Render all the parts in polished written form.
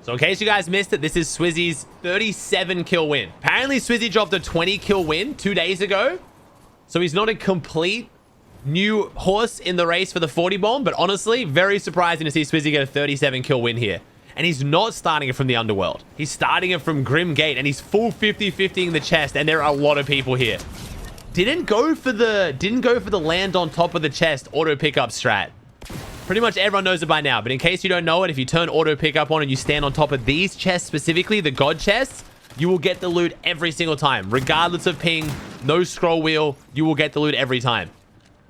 So in case you guys missed it, this is Swizzy's 37 kill win. Apparently Swizzy dropped a 20 kill win 2 days ago. So he's not a complete new horse in the race for the 40 bomb, but honestly, very surprising to see Swizzy get a 37 kill win here. And he's not starting it from the underworld. He's starting it from Grim Gate, and he's full 50-50ing the chest, and there are a lot of people here. Didn't go for the land on top of the chest auto pickup strat. Pretty much everyone knows it by now, but in case you don't know it, if you turn auto pickup on and you stand on top of these chests specifically, the god chests, you will get the loot every single time. Regardless of ping, no scroll wheel, you will get the loot every time.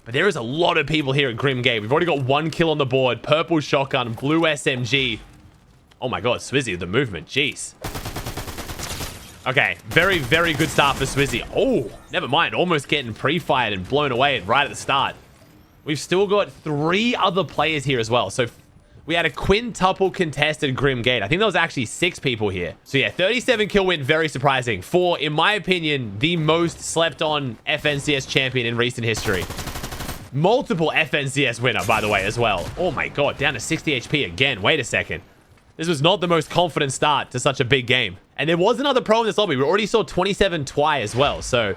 But there is a lot of people here at Grim Gate. We've already got 1 kill on the board. Purple shotgun, blue SMG. Oh my god, Swizzy, the movement. Jeez. Okay, very, very good start for Swizzy. Oh, never mind. Almost getting pre-fired and blown away right at the start. We've still got 3 other players here as well. So we had a quintuple contested Grim Gate. I think there was actually 6 people here. So yeah, 37 kill win, very surprising. For, in my opinion, the most slept on FNCS champion in recent history. Multiple FNCS winner, by the way, as well. Oh my god, down to 60 HP again. Wait a second. This was not the most confident start to such a big game. And there was another pro in this lobby. We already saw 27 twi as well. So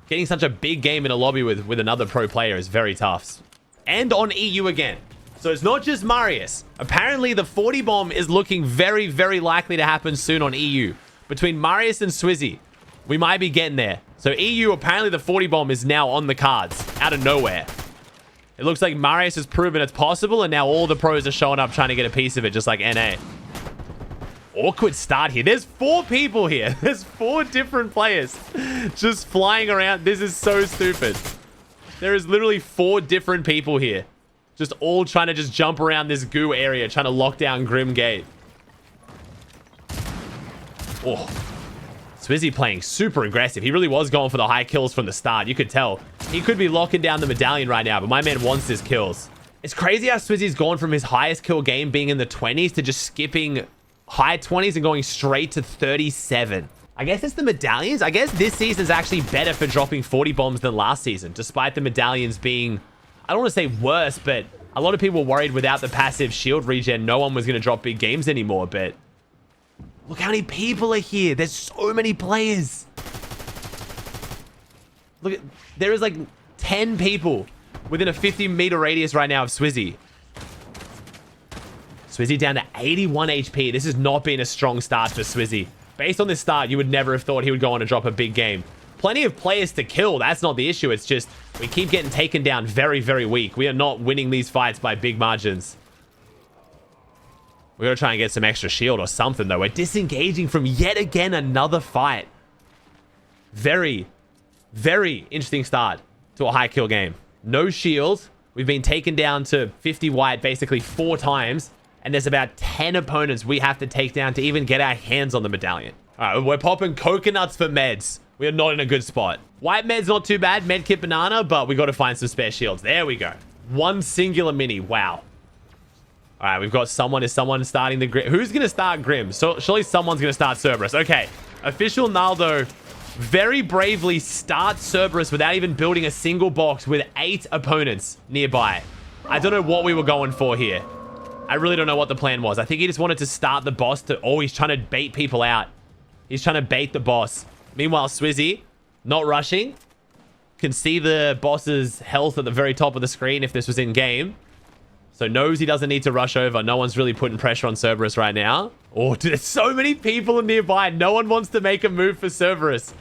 getting such a big game in a lobby with another pro player is very tough. And on EU again. So it's not just Marius. Apparently the 40 bomb is looking very, very likely to happen soon on EU. Between Marius and Swizzy, we might be getting there. So EU, apparently the 40 bomb is now on the cards out of nowhere. It looks like Marius has proven it's possible, and now all the pros are showing up trying to get a piece of it, just like NA. Awkward start here. There's 4 people here. There's 4 different players just flying around. This is so stupid. There is literally 4 different people here. Just all trying to just jump around this goo area, trying to lock down Grim Gate. Oh. Swizzy playing super aggressive. He really was going for the high kills from the start. You could tell. He could be locking down the medallion right now, but my man wants his kills. It's crazy how Swizzy's gone from his highest kill game being in the 20s to just skipping high 20s and going straight to 37. I guess it's the medallions. I guess this season's actually better for dropping 40 bombs than last season, despite the medallions being, I don't want to say worse, but a lot of people were worried without the passive shield regen, no one was going to drop big games anymore, but look how many people are here. There's so many players. Look at, there is like 10 people within a 50-meter radius right now of Swizzy. Swizzy down to 81 HP. This has not been a strong start for Swizzy. Based on this start, you would never have thought he would go on and drop a big game. Plenty of players to kill. That's not the issue. It's just we keep getting taken down very, very weak. We are not winning these fights by big margins. We're going to try and get some extra shield or something, though. We're disengaging from yet again another fight. Very, very interesting start to a high kill game. No shield. We've been taken down to 50 white basically 4 times. And there's about 10 opponents we have to take down to even get our hands on the medallion. All right, we're popping coconuts for meds. We are not in a good spot. White med's not too bad. Medkit banana, but we got to find some spare shields. There we go. 1 singular mini. Wow. All right, we've got someone. Is someone starting the Grim? Who's going to start Grim? So surely someone's going to start Cerberus. Okay. Official Naldo very bravely starts Cerberus without even building a single box with 8 opponents nearby. I don't know what we were going for here. I really don't know what the plan was. I think he just wanted to start the boss to... Oh, he's trying to bait people out. He's trying to bait the boss. Meanwhile, Swizzy, not rushing, can see the boss's health at the very top of the screen if this was in-game. So knows he doesn't need to rush over. No one's really putting pressure on Cerberus right now. Oh, there's so many people nearby. No one wants to make a move for Cerberus.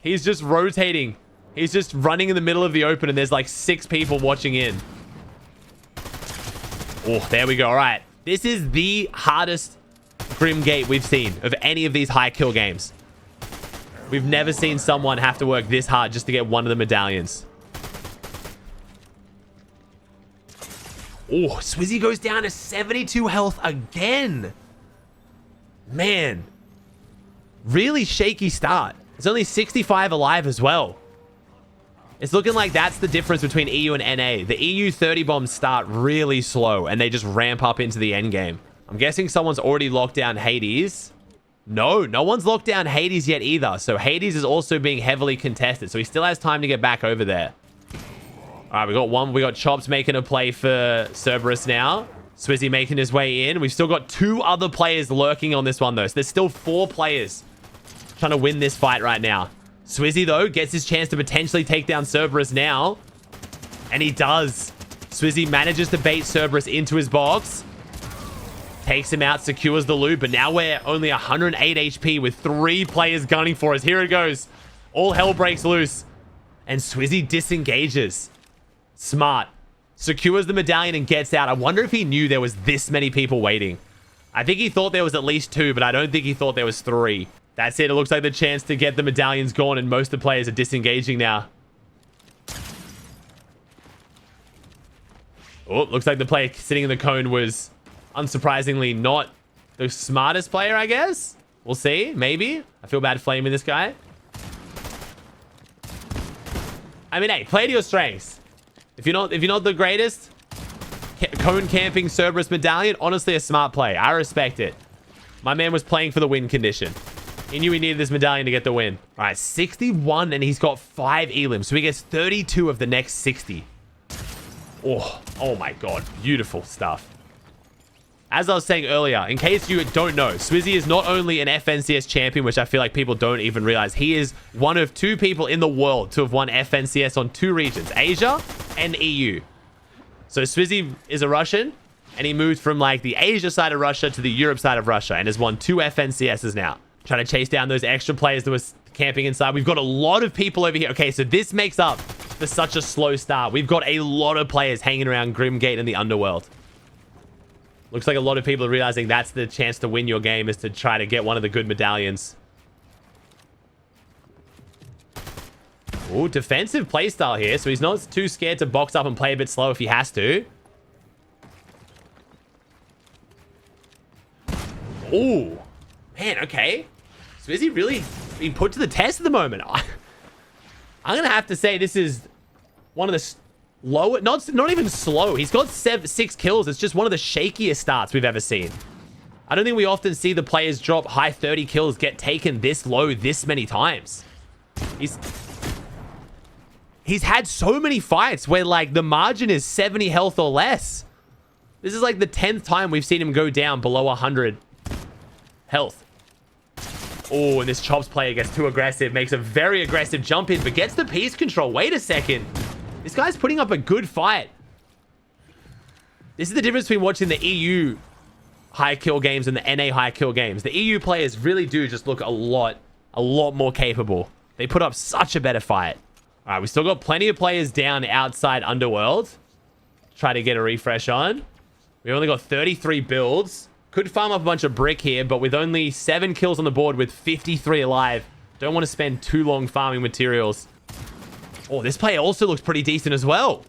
He's just rotating. He's just running in the middle of the open, and there's like 6 people watching in. Oh, there we go. All right. This is the hardest Grim Gate we've seen of any of these high kill games. We've never seen someone have to work this hard just to get one of the medallions. Oh, Swizzy goes down to 72 health again. Man. Really shaky start. It's only 65 alive as well. It's looking like that's the difference between EU and NA. The EU 30 bombs start really slow, and they just ramp up into the end game. I'm guessing someone's already locked down Hades. No one's locked down Hades yet either. So Hades is also being heavily contested. So he still has time to get back over there. All right, we got Chops making a play for Cerberus now. Swizzy making his way in. We've still got 2 other players lurking on this one, though. So there's still 4 players trying to win this fight right now. Swizzy, though, gets his chance to potentially take down Cerberus now. And he does. Swizzy manages to bait Cerberus into his box. Takes him out, secures the loot. But now we're only 108 HP with 3 players gunning for us. Here it goes. All hell breaks loose. And Swizzy disengages. Smart. Secures the medallion and gets out. I wonder if he knew there was this many people waiting. I think he thought there was at least 2, but I don't think he thought there was 3. That's it. It looks like the chance to get the medallion's gone, and most of the players are disengaging now. Oh, looks like the player sitting in the cone was, unsurprisingly, not the smartest player, I guess. We'll see. Maybe. I feel bad flaming this guy. I mean, hey, play to your strengths. If you're not the greatest, cone camping Cerberus medallion, honestly a smart play. I respect it. My man was playing for the win condition. He knew he needed this medallion to get the win. All right, 61, and he's got 5 elims, so he gets 32 of the next 60. Oh my god, beautiful stuff. As I was saying earlier, in case you don't know, Swizzy is not only an FNCS champion, which I feel like people don't even realize. He is one of 2 people in the world to have won FNCS on 2 regions, Asia and EU. So Swizzy is a Russian, and he moved from like the Asia side of Russia to the Europe side of Russia, and has won 2 FNCSs now. Trying to chase down those extra players that was camping inside. We've got a lot of people over here. Okay, so this makes up for such a slow start. We've got a lot of players hanging around Grimgate and the Underworld. Looks like a lot of people are realizing that's the chance to win your game, is to try to get one of the good medallions. Ooh, defensive playstyle here. So he's not too scared to box up and play a bit slow if he has to. Ooh. Man, okay. Swizzy really being put to the test at the moment. I'm going to have to say this is one of the lower, not even slow. He's got 6 kills. It's just one of the shakiest starts we've ever seen. I don't think we often see the players drop high 30 kills get taken this low this many times. He's had so many fights where like the margin is 70 health or less. This is like the 10th time we've seen him go down below 100 health. Oh, and this Chops player gets too aggressive, makes a very aggressive jump in, but gets the piece control. Wait a second. This guy's putting up a good fight. This is the difference between watching the EU high kill games and the NA high kill games. The EU players really do just look a lot more capable. They put up such a better fight. All right, we still got plenty of players down outside Underworld. Try to get a refresh on. We only got 33 builds. Could farm up a bunch of brick here, but with only 7 kills on the board with 53 alive, don't want to spend too long farming materials. Oh, this player also looks pretty decent as well.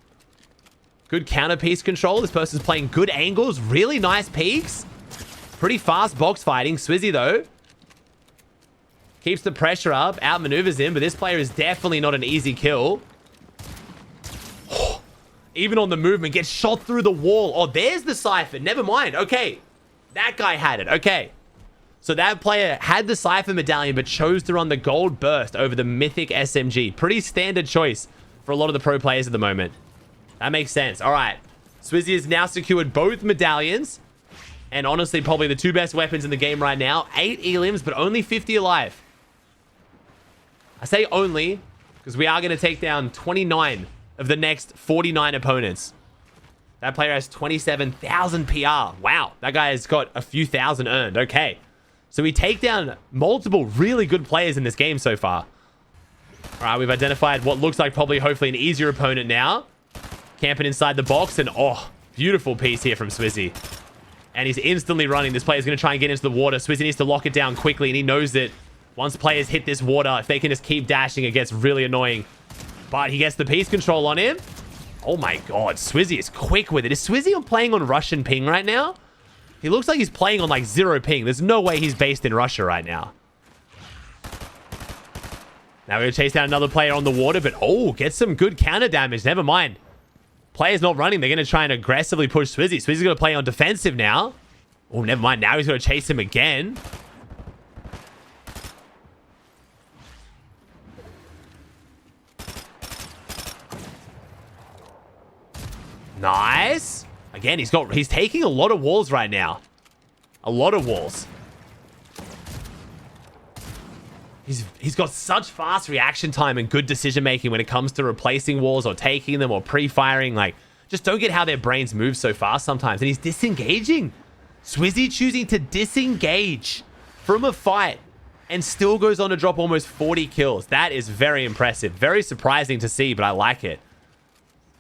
Good counter piece control. This person's playing good angles, really nice peaks. Pretty fast box fighting. Swizzy, though, keeps the pressure up, outmaneuvers him, but this player is definitely not an easy kill. Even on the movement, gets shot through the wall. Oh, there's the Cypher. Never mind. Okay. That guy had it. Okay. So that player had the Cypher medallion, but chose to run the gold burst over the mythic SMG. Pretty standard choice for a lot of the pro players at the moment. That makes sense. All right. Swizzy has now secured both medallions. And honestly, probably the 2 best weapons in the game right now. 8 elims, but only 50 alive. I say only because we are going to take down 29 of the next 49 opponents. That player has 27,000 PR. Wow, that guy has got a few thousand earned. Okay, so we take down multiple really good players in this game so far. All right, we've identified what looks like probably hopefully an easier opponent now. Camping inside the box, and oh, beautiful piece here from Swizzy. And he's instantly running. This player's going to try and get into the water. Swizzy needs to lock it down quickly, and he knows that once players hit this water, if they can just keep dashing, it gets really annoying. But he gets the piece control on him. Oh my god, Swizzy is quick with it. Is Swizzy playing on Russian ping right now? He looks like he's playing on like 0 ping. There's no way he's based in Russia right now. Now we're going to chase down another player on the water, but oh, get some good counter damage. Never mind. Player's not running. They're going to try and aggressively push Swizzy. Swizzy's going to play on defensive now. Oh, never mind. Now he's going to chase him again. Nice. Again, he's taking a lot of walls right now. A lot of walls. He's got such fast reaction time and good decision making when it comes to replacing walls or taking them or pre-firing. Like, just don't get how their brains move so fast sometimes. And he's disengaging. Swizzy choosing to disengage from a fight and still goes on to drop almost 40 kills. That is very impressive. Very surprising to see, but I like it.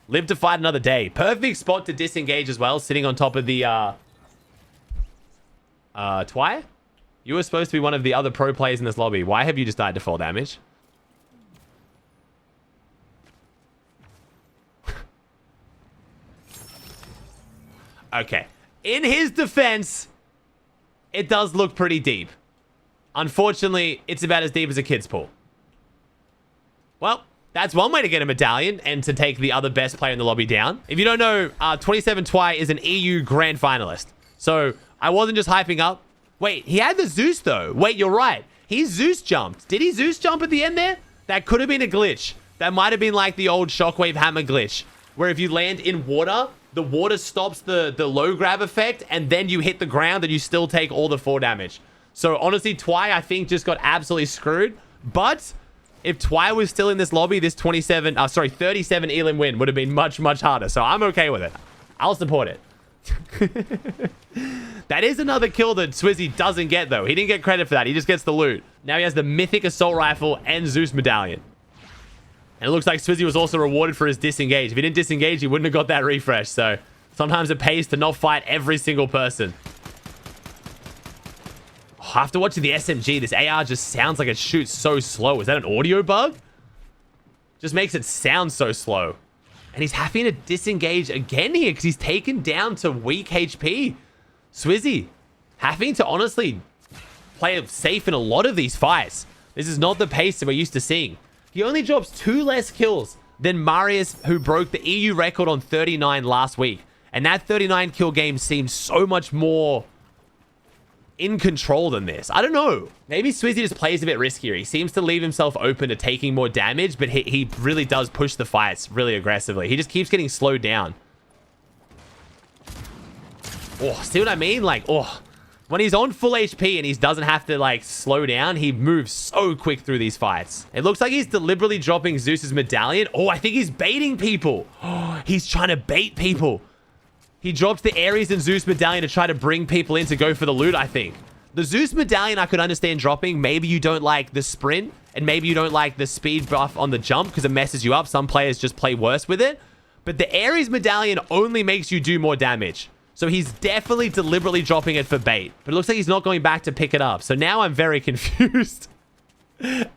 Live to fight another day. Perfect spot to disengage as well, sitting on top of the Twy? You were supposed to be one of the other pro players in this lobby. Why have you just died to full damage? Okay. In his defense, it does look pretty deep. Unfortunately, it's about as deep as a kid's pool. Well, that's one way to get a medallion and to take the other best player in the lobby down. If you don't know, 27 Twy is an EU grand finalist. So I wasn't just hyping up. Wait, he had the Zeus though. Wait, you're right. He Zeus jumped. Did he Zeus jump at the end there? That could have been a glitch. That might have been like the old shockwave hammer glitch, where if you land in water, the water stops the low grab effect, and then you hit the ground and you still take all the 4 damage. So honestly, Twy, I think, just got absolutely screwed. But if Twy was still in this lobby, this 37 elim win would have been much, much harder. So I'm okay with it. I'll support it. That is another kill that Swizzy doesn't get, though. He didn't get credit for that. He just gets the loot. Now he has the mythic assault rifle and Zeus medallion. And it looks like Swizzy was also rewarded for his disengage. If he didn't disengage, he wouldn't have got that refresh. So sometimes it pays to not fight every single person. Oh, after watching the SMG, this AR just sounds like it shoots so slow. Is that an audio bug? Just makes it sound so slow. And he's having to disengage again here because he's taken down to weak HP. Swizzy having to honestly play it safe in a lot of these fights. This is not the pace that we're used to seeing. He only drops 2 less kills than Marius, who broke the EU record on 39 last week. And that 39 kill game seems so much more in control than this. I don't know. Maybe Swizzy just plays a bit riskier. He seems to leave himself open to taking more damage, but he really does push the fights really aggressively. He just keeps getting slowed down. Oh, see what I mean? Like, oh, when he's on full HP and he doesn't have to, like, slow down, he moves so quick through these fights. It looks like he's deliberately dropping Zeus's medallion. Oh, I think he's baiting people. Oh, he's trying to bait people. He drops the Ares and Zeus medallion to try to bring people in to go for the loot, I think. The Zeus medallion I could understand dropping. Maybe you don't like the sprint, and maybe you don't like the speed buff on the jump because it messes you up. Some players just play worse with it. But the Ares medallion only makes you do more damage. So he's definitely deliberately dropping it for bait. But it looks like he's not going back to pick it up. So now I'm very confused.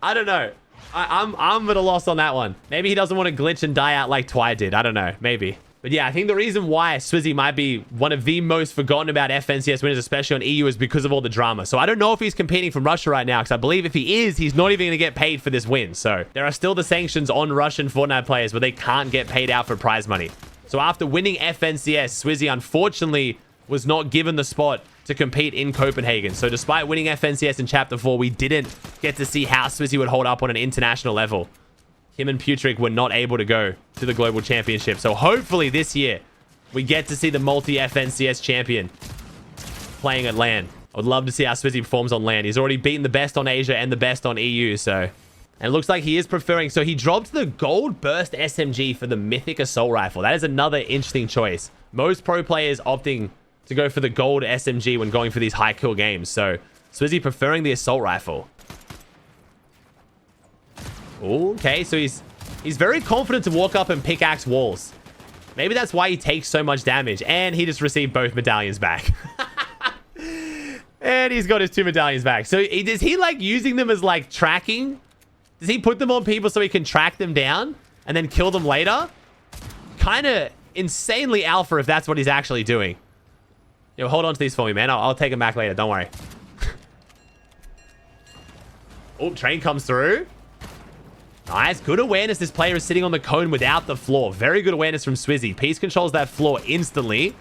I don't know. I'm at a loss on that one. Maybe he doesn't want to glitch and die out like Twy did. I don't know. Maybe. But yeah, I think the reason why Swizzy might be one of the most forgotten about FNCS winners, especially on EU, is because of all the drama. So I don't know if he's competing from Russia right now, because I believe if he is, he's not even going to get paid for this win. So there are still the sanctions on Russian Fortnite players where they can't get paid out for prize money. So after winning FNCS, Swizzy unfortunately was not given the spot to compete in Copenhagen. So despite winning FNCS in Chapter 4, we didn't get to see how Swizzy would hold up on an international level. Him and Putrick were not able to go to the Global Championship. So hopefully this year, we get to see the multi-FNCS champion playing at LAN. I would love to see how Swizzy performs on LAN. He's already beaten the best on Asia and the best on EU, so... And it looks like he is preferring... So he dropped the Gold Burst SMG for the Mythic Assault Rifle. That is another interesting choice. Most pro players opting to go for the Gold SMG when going for these high kill games. So Swizzy preferring the Assault Rifle. Okay, so he's very confident to walk up and pickaxe walls. Maybe that's why he takes so much damage. And he just received both medallions back. And he's got his 2 medallions back. So is he like using them as like tracking? Does he put them on people so he can track them down and then kill them later? Kind of insanely alpha if that's what he's actually doing. Yo, hold on to these for me, man. I'll take them back later. Don't worry. Oh, train comes through. Nice. Good awareness. This player is sitting on the cone without the floor. Very good awareness from Swizzy. Peace controls that floor instantly.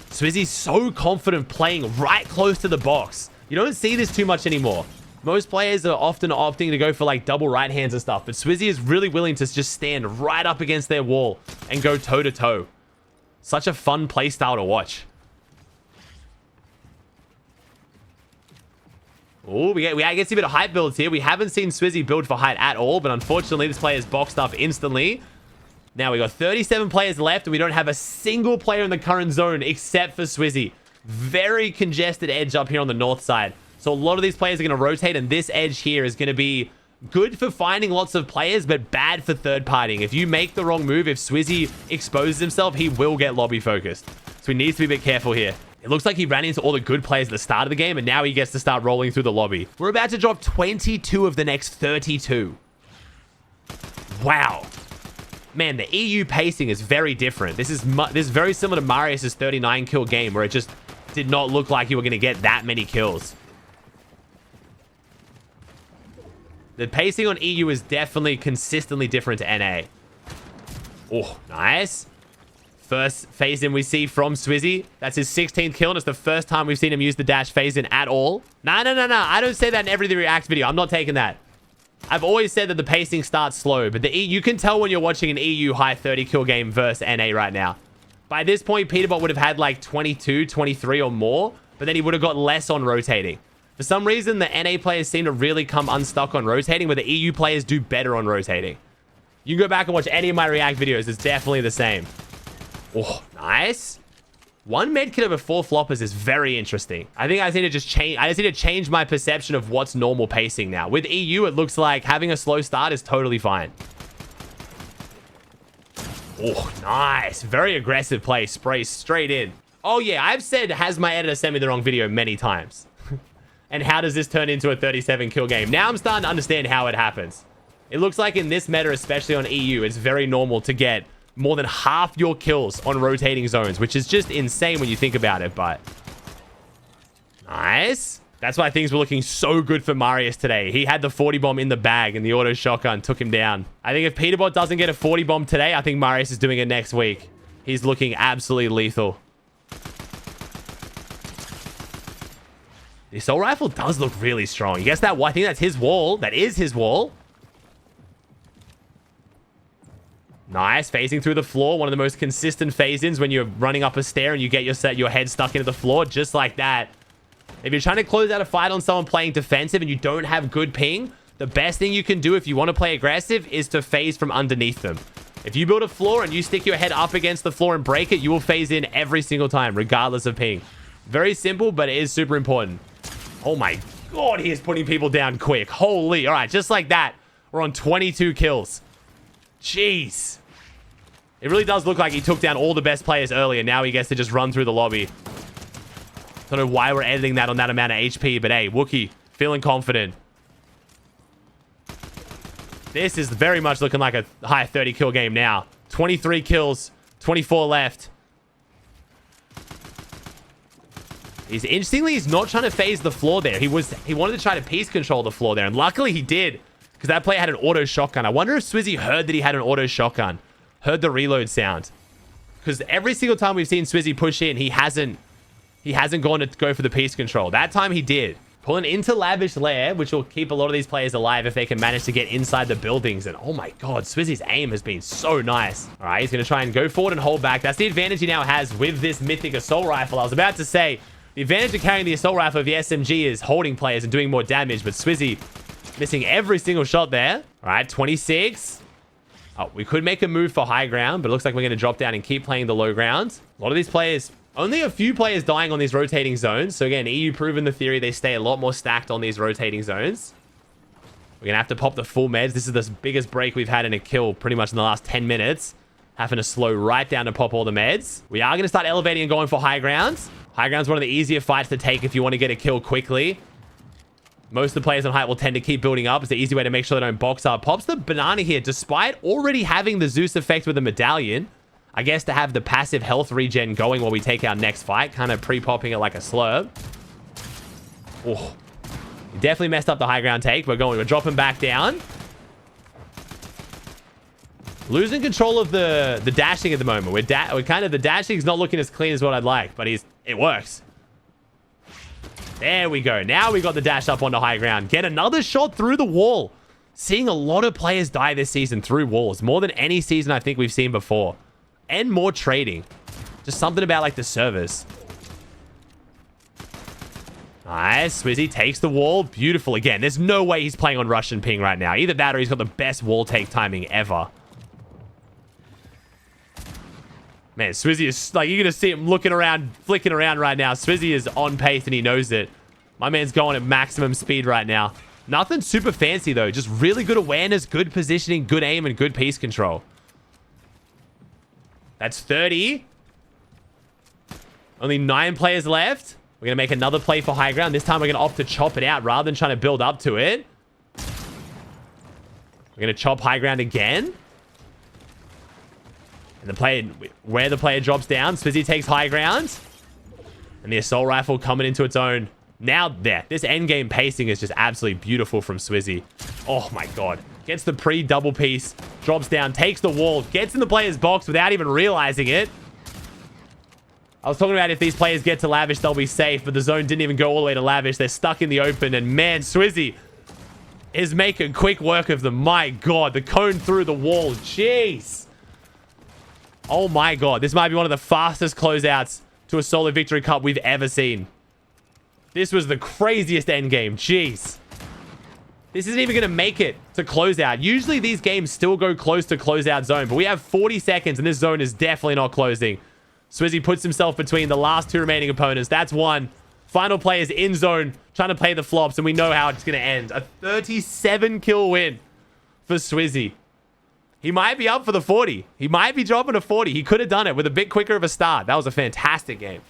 Swizzy's so confident playing right close to the box. You don't see this too much anymore. Most players are often opting to go for like double right hands and stuff, but Swizzy is really willing to just stand right up against their wall and go toe to toe. Such a fun playstyle to watch. Oh, we get a bit of height builds here. We haven't seen Swizzy build for height at all, but unfortunately, this player is boxed up instantly. Now, we got 37 players left, and we don't have a single player in the current zone except for Swizzy. Very congested edge up here on the north side. So a lot of these players are going to rotate, and this edge here is going to be good for finding lots of players, but bad for third partying. If you make the wrong move, if Swizzy exposes himself, he will get lobby focused. So he needs to be a bit careful here. It looks like he ran into all the good players at the start of the game, and now he gets to start rolling through the lobby. We're about to drop 22 of the next 32. Wow. Man, the EU pacing is very different. This is very similar to Marius's 39 kill game, where it just did not look like you were going to get that many kills. The pacing on EU is definitely consistently different to NA. Oh, nice. First phase in we see from Swizzy. That's his 16th kill, and it's the first time we've seen him use the dash phase in at all. No. I don't say that in every React video. I'm not taking that. I've always said that the pacing starts slow, but you can tell when you're watching an EU high 30 kill game versus NA right now. By this point, Peterbot would have had like 22, 23 or more, but then he would have got less on rotating. For some reason, the NA players seem to really come unstuck on rotating, but the EU players do better on rotating. You can go back and watch any of my React videos. It's definitely the same. Oh, nice. One medkit over 4 floppers is very interesting. I think I just need to just change. I just need to change my perception of what's normal pacing now. With EU, it looks like having a slow start is totally fine. Oh, nice. Very aggressive play. Sprays straight in. Oh, yeah. I've said, has my editor sent me the wrong video many times. And how does this turn into a 37 kill game? Now I'm starting to understand how it happens. It looks like in this meta, especially on EU, it's very normal to get more than half your kills on rotating zones, which is just insane when you think about it, but nice. That's why things were looking so good for Marius today. He had the 40 bomb in the bag and the auto shotgun took him down. I think if Peterbot doesn't get a 40 bomb today, I think Marius is doing it next week. He's looking absolutely lethal. The assault rifle does look really strong. You guess that? I think that's his wall. That is his wall. Nice. Phasing through the floor. One of the most consistent phase-ins when you're running up a stair and you get your head stuck into the floor. Just like that. If you're trying to close out a fight on someone playing defensive and you don't have good ping, the best thing you can do if you want to play aggressive is to phase from underneath them. If you build a floor and you stick your head up against the floor and break it, you will phase in every single time, regardless of ping. Very simple, but it is super important. Oh my god, he is putting people down quick. Holy. All right, just like that. We're on 22 kills. Jeez. It really does look like he took down all the best players early, and now he gets to just run through the lobby. Don't know why we're editing that on that amount of HP, but hey, Wookie, feeling confident. This is very much looking like a high 30 kill game now. 23 kills, 24 left. Interestingly, he's not trying to phase the floor there. He wanted to try to piece control the floor there, and luckily he did, because that player had an auto shotgun. I wonder if Swizzy heard that he had an auto shotgun, heard the reload sound, because every single time we've seen Swizzy push in, he hasn't gone to go for the piece control. That time he did. Pulling into Lavish Lair, which will keep a lot of these players alive if they can manage to get inside the buildings. And oh my god, Swizzy's aim has been so nice. All right, he's going to try and go forward and hold back. That's the advantage he now has with this mythic assault rifle. I was about to say, the advantage of carrying the assault rifle of the SMG is holding players and doing more damage, but Swizzy missing every single shot there. All right, 26. Oh, we could make a move for high ground, but it looks like we're going to drop down and keep playing the low ground. A lot of these players, only a few players dying on these rotating zones. So again, EU proven the theory, they stay a lot more stacked on these rotating zones. We're going to have to pop the full meds. This is the biggest break we've had in a kill pretty much in the last 10 minutes. Having to slow right down to pop all the meds. We are going to start elevating and going for high grounds. High ground's one of the easier fights to take if you want to get a kill quickly. Most of the players on height will tend to keep building up. It's the easy way to make sure they don't box up. Pops the banana here, despite already having the Zeus effect with the medallion. I guess to have the passive health regen going while we take our next fight. Kind of pre-popping it like a slurp. Oh, he definitely messed up the high ground take. We're dropping back down. Losing control of the dashing at the moment. We're kind of, the dashing is not looking as clean as what I'd like, but it works. There we go. Now we got the dash up onto high ground. Get another shot through the wall. Seeing a lot of players die this season through walls. More than any season I think we've seen before. And more trading. Just something about like the service. Nice. Swizzy takes the wall. Beautiful. Again, there's no way he's playing on Russian ping right now. Either that or he's got the best wall take timing ever. Man, Swizzy is like, you're going to see him looking around, flicking around right now. Swizzy is on pace and he knows it. My man's going at maximum speed right now. Nothing super fancy though. Just really good awareness, good positioning, good aim, and good piece control. That's 30. Only 9 players left. We're going to make another play for high ground. This time we're going to opt to chop it out rather than trying to build up to it. We're going to chop high ground again. And the player, where the player drops down, Swizzy takes high ground. And the assault rifle coming into its own. Now there. This endgame pacing is just absolutely beautiful from Swizzy. Oh my god. Gets the pre-double piece. Drops down, takes the wall, gets in the player's box without even realizing it. I was talking about if these players get to Lavish, they'll be safe. But the zone didn't even go all the way to Lavish. They're stuck in the open. And man, Swizzy is making quick work of them. My god. The cone through the wall. Jeez. Oh my god, this might be one of the fastest closeouts to a solo victory cup we've ever seen. This was the craziest endgame. Jeez. This isn't even going to make it to closeout. Usually these games still go close to closeout zone, but we have 40 seconds and this zone is definitely not closing. Swizzy puts himself between the last 2 remaining opponents. That's one. Final players in zone, trying to play the flops, and we know how it's going to end. A 37 kill win for Swizzy. He might be up for the 40. He might be dropping a 40. He could have done it with a bit quicker of a start. That was a fantastic game.